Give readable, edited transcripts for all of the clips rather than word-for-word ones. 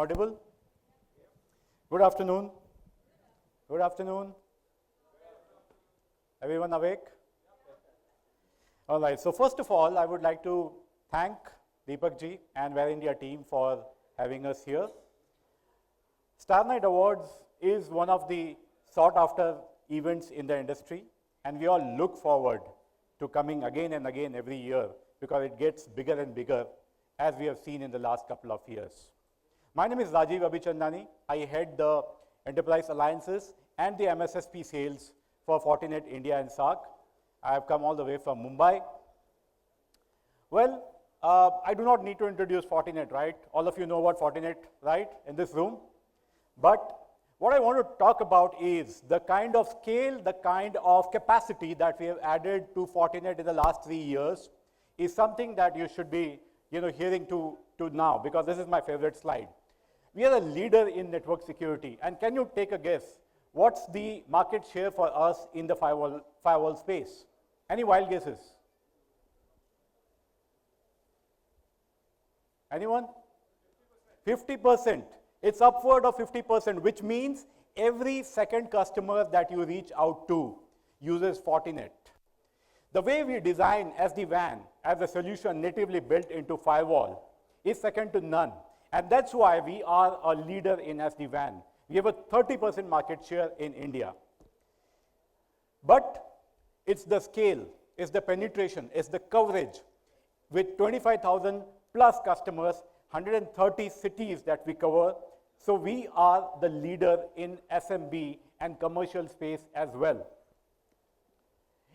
audible? Good afternoon. Good afternoon. Everyone awake? All right, so first of all, I would like to thank Deepak ji and Ware India team for having us here. Star Night Awards is one of the sought after events in the industry, and we all look forward to coming again and again every year because it gets bigger and bigger as we have seen in the last couple of years. My name is Rajeev Abichandani. I head the Enterprise Alliances and the MSSP sales for Fortinet India and SAARC. I have come all the way from Mumbai. Well, I do not need to introduce Fortinet, right? All of you know about Fortinet, right, in this room. But what I want to talk about is the kind of scale, the kind of capacity that we have added to Fortinet in the last 3 years is something that you should be hearing to now, because this is my favorite slide. We are a leader in network security, and can you take a guess? What's the market share for us in the firewall space? Any wild guesses? Anyone? 50%. It's upward of 50%, which means every second customer that you reach out to uses Fortinet. The way we design SD-WAN as a solution natively built into firewall is second to none. And that's why we are a leader in SD-WAN. We have a 30% market share in India. But it's the scale, it's the penetration, it's the coverage. With 25,000 plus customers, 130 cities that we cover, so we are the leader in SMB and commercial space as well.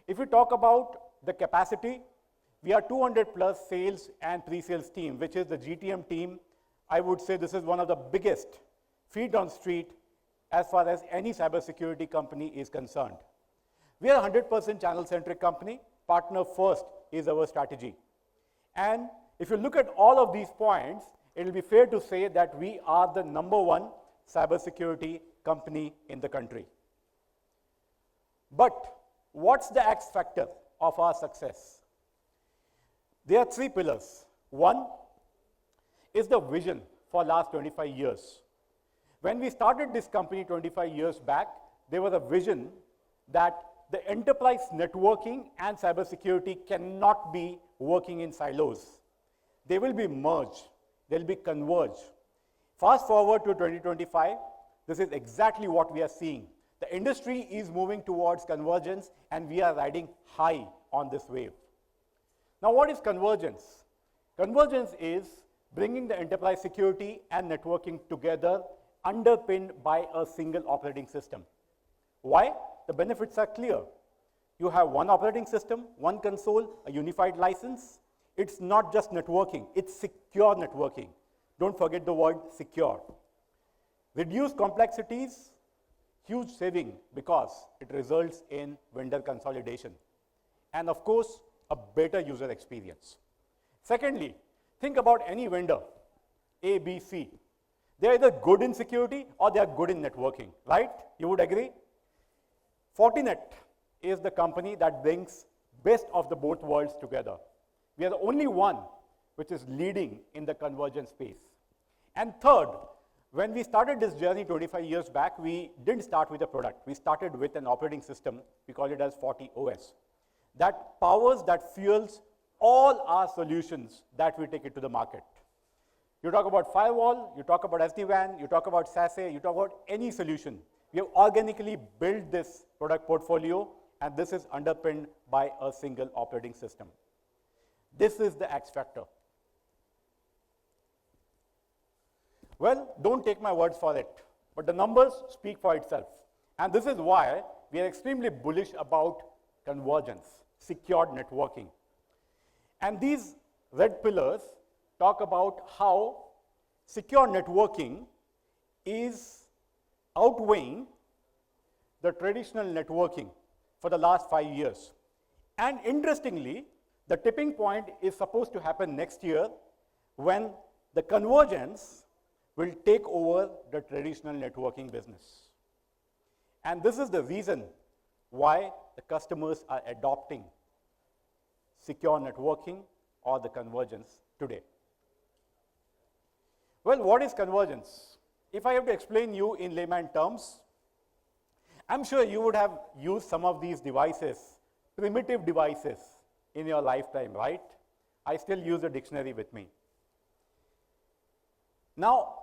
If you talk about the capacity, we are 200 plus sales and pre-sales team, which is the GTM team. I would say this is one of the biggest feet on street as far as any cybersecurity company is concerned. We are a 100% channel-centric company. Partner first is our strategy. And if you look at all of these points, it will be fair to say that we are the #1 cybersecurity company in the country. But what's the X factor of our success? There are 3 pillars. One is the vision for last 25 years. When we started this company 25 years back, there was a vision that the enterprise networking and cybersecurity cannot be working in silos. They will be merged, they'll be converged. Fast forward to 2025, this is exactly what we are seeing. The industry is moving towards convergence, and we are riding high on this wave. Now, what is convergence? Convergence is bringing the enterprise security and networking together, underpinned by a single operating system. Why? The benefits are clear. You have one operating system, one console, a unified license. It's not just networking, it's secure networking. Don't forget the word secure. Reduce complexities, huge saving because it results in vendor consolidation. And of course, a better user experience. Secondly, think about any vendor, A, B, C. They're either good in security or they are good in networking, right? You would agree? Fortinet is the company that brings best of the both worlds together. We are the only one which is leading in the convergence space. And third, when we started this journey 25 years back, we didn't start with a product. We started with an operating system. We call it as FortiOS. That powers, that fuels all our solutions that we take it to the market. You talk about firewall, you talk about SD-WAN, you talk about SASE, you talk about any solution. We have organically built this product portfolio, and this is underpinned by a single operating system. This is the X factor. Well, don't take my words for it, but the numbers speak for itself. And this is why we are extremely bullish about convergence, secured networking. And these red pillars talk about how secure networking is outweighing the traditional networking for the last 5 years. And interestingly, the tipping point is supposed to happen next year when the convergence will take over the traditional networking business. And this is the reason why the customers are adopting secure networking or the convergence today. Well, what is convergence? If I have to explain you in layman terms, I'm sure you would have used some of these devices, primitive devices, in your lifetime, right? I still use a dictionary with me. Now,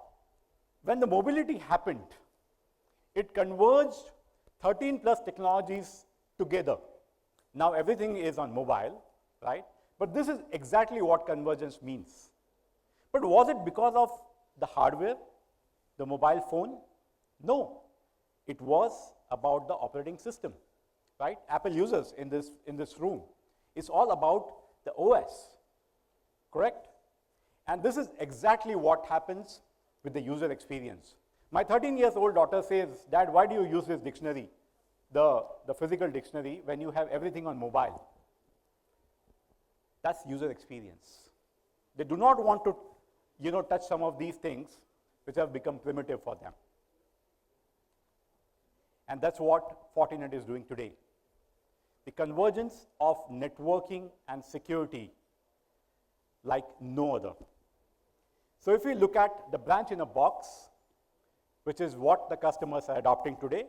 when the mobility happened, it converged 13 plus technologies together. Now everything is on mobile, right? But this is exactly what convergence means. But was it because of the hardware, the mobile phone? No, it was about the operating system, right? Apple users in this room. It's all about the OS, correct? And this is exactly what happens with the user experience. My 13-year-old daughter says, Dad, why do you use this dictionary, the physical dictionary, when you have everything on mobile? That's user experience. They do not want to, touch some of these things which have become primitive for them. And that's what Fortinet is doing today. The convergence of networking and security like no other. So if we look at the branch in a box, which is what the customers are adopting today,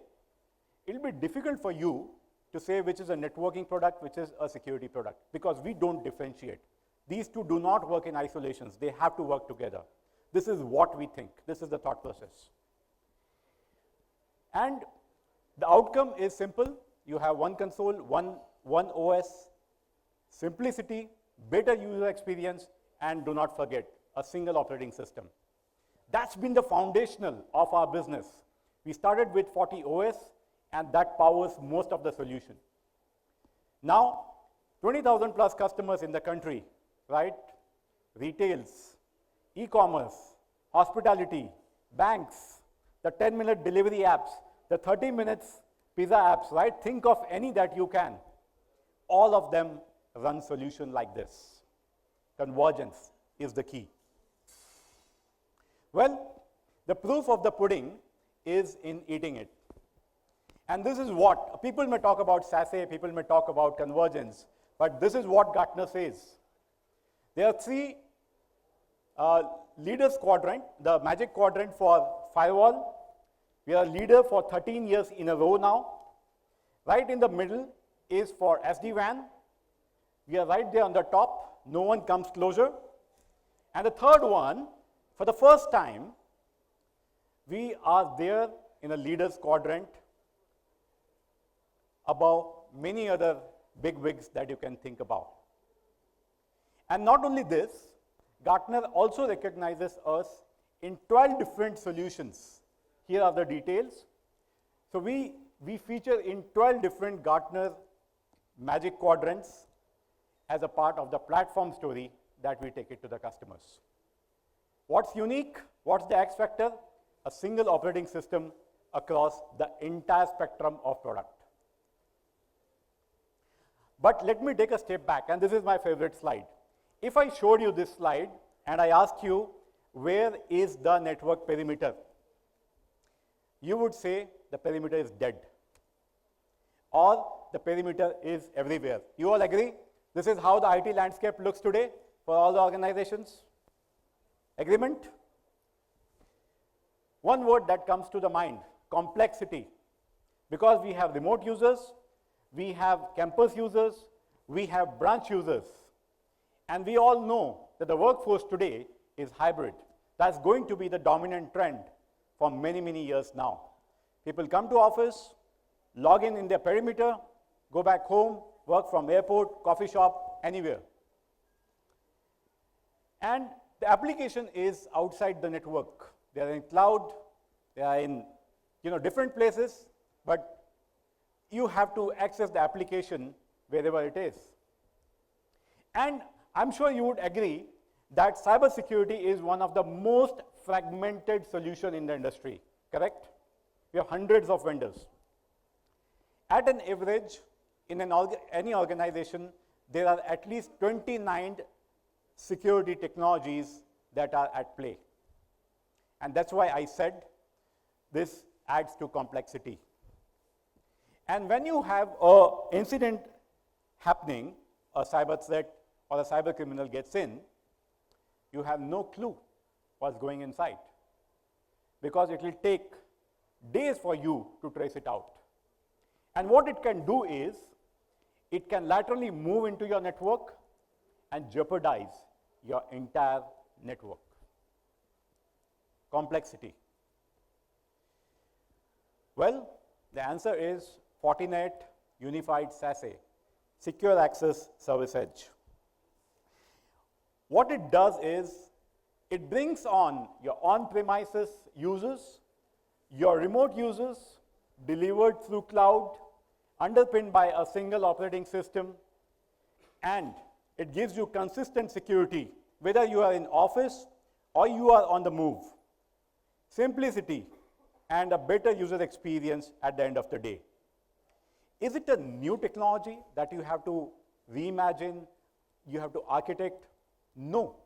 it'll be difficult for you to say which is a networking product, which is a security product, because we don't differentiate. These two do not work in isolations. They have to work together. This is what we think. This is the thought process. And the outcome is simple. You have one console, one OS, simplicity, better user experience, and do not forget, a single operating system. That's been the foundational of our business. We started with 40 OS, and that powers most of the solution. Now, 20,000 plus customers in the country, right? Retails, e-commerce, hospitality, banks, the 10-minute delivery apps, the 30 minutes pizza apps, right? Think of any that you can. All of them run solution like this. Convergence is the key. Well, the proof of the pudding is in eating it. And this is what, people may talk about SASE, people may talk about convergence, but this is what Gartner says. There are three leaders quadrant, the magic quadrant for firewall. We are a leader for 13 years in a row now. Right in the middle is for SD-WAN. We are right there on the top. No one comes closer. And the third one, for the first time, we are there in a leaders quadrant above many other big wigs that you can think about. And not only this, Gartner also recognizes us in 12 different solutions. Here are the details. So we feature in 12 different Gartner magic quadrants as a part of the platform story that we take it to the customers. What's unique? What's the X factor? A single operating system across the entire spectrum of product. But let me take a step back, and this is my favorite slide. If I showed you this slide and I asked you, where is the network perimeter? You would say the perimeter is dead, or the perimeter is everywhere. You all agree? This is how the IT landscape looks today for all the organizations. Agreement? One word that comes to the mind, complexity. Because we have remote users, we have campus users, we have branch users. And we all know that the workforce today is hybrid. That's going to be the dominant trend for many, many years now. People come to office, log in their perimeter, go back home, work from airport, coffee shop, anywhere. And the application is outside the network. They are in cloud, they are in different places, but you have to access the application wherever it is. And I'm sure you would agree that cybersecurity is one of the most fragmented solutions in the industry, correct? We have hundreds of vendors. At an average, in any organization, there are at least 29 security technologies that are at play. And that's why I said this adds to complexity. And when you have an incident happening, a cyber threat or a cyber criminal gets in, you have no clue what's going inside, because it will take days for you to trace it out. And what it can do is, it can laterally move into your network and jeopardize your entire network. Complexity. Well, the answer is Fortinet Unified SASE, Secure Access Service Edge. What it does is, it brings on your on-premises users, your remote users, delivered through cloud, underpinned by a single operating system, and it gives you consistent security, whether you are in office or you are on the move. Simplicity and a better user experience at the end of the day. Is it a new technology that you have to reimagine, you have to architect? No.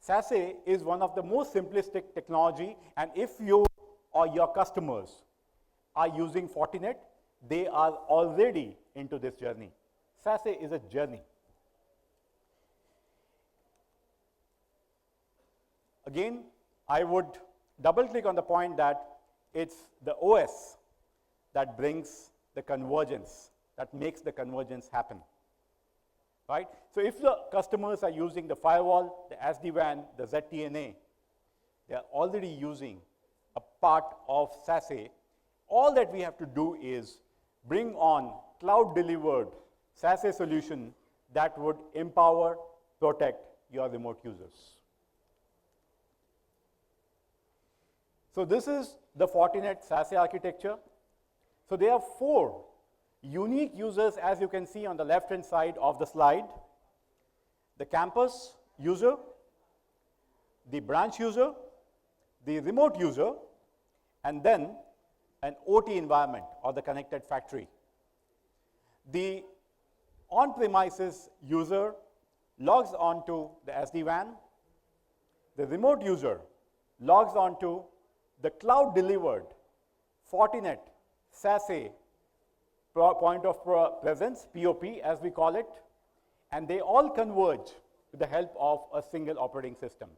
SASE is one of the most simplistic technology, and if you or your customers are using Fortinet, they are already into this journey. SASE is a journey. Again, I would double-click on the point that it's the OS that brings the convergence, that makes the convergence happen. Right? So if the customers are using the firewall, the SD-WAN, the ZTNA, they are already using a part of SASE. All that we have to do is bring on cloud-delivered SASE solution that would empower, protect your remote users. So this is the Fortinet SASE architecture. So there are 4 unique users, as you can see on the left-hand side of the slide: the campus user, the branch user, the remote user, and then an OT environment, or the connected factory. The on-premises user logs onto the SD-WAN. The remote user logs onto the cloud-delivered Fortinet SASE point of presence, POP as we call it, and they all converge with the help of a single operating system.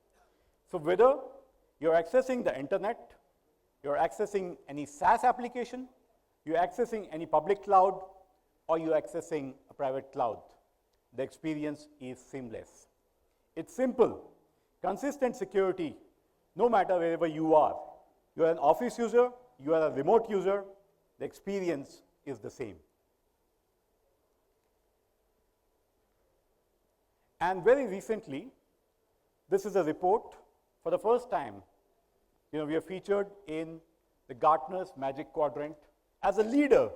So whether you're accessing the internet, you're accessing any SaaS application, you're accessing any public cloud, or you're accessing a private cloud, the experience is seamless. It's simple, consistent security, no matter wherever you are. You're an office user, you are a remote user, the experience is the same. And very recently, this is a report. For the first time, we are featured in the Gartner's Magic Quadrant as a leader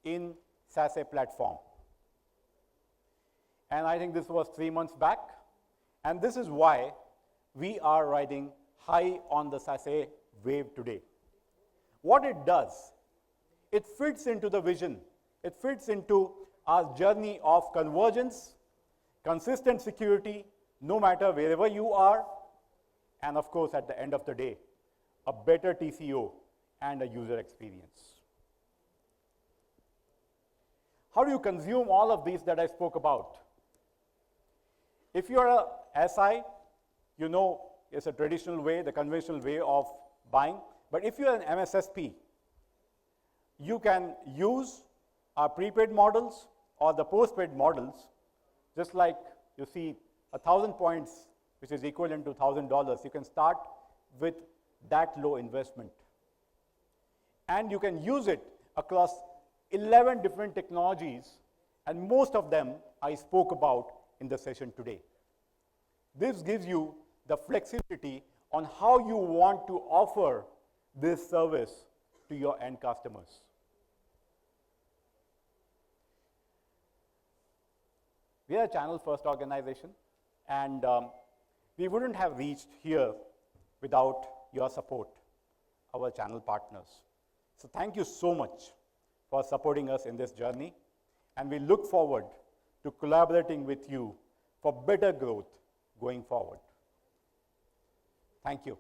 in SASE platform. And I think this was 3 months back. And this is why we are riding high on the SASE wave today. What it does, it fits into the vision. It fits into our journey of convergence, consistent security, no matter wherever you are, and of course, at the end of the day, a better TCO and a user experience. How do you consume all of these that I spoke about? If you're a SI, you know it's a traditional way, the conventional way of buying. But if you're an MSSP, you can use our prepaid models or the postpaid models, just like you see 1,000 points, which is equivalent to $1,000. You can start with that low investment. And you can use it across 11 different technologies, and most of them I spoke about in the session today. This gives you the flexibility on how you want to offer this service to your end customers. We are a channel-first organization, and we wouldn't have reached here without your support, our channel partners. So thank you so much for supporting us in this journey, and we look forward to collaborating with you for better growth going forward. Thank you.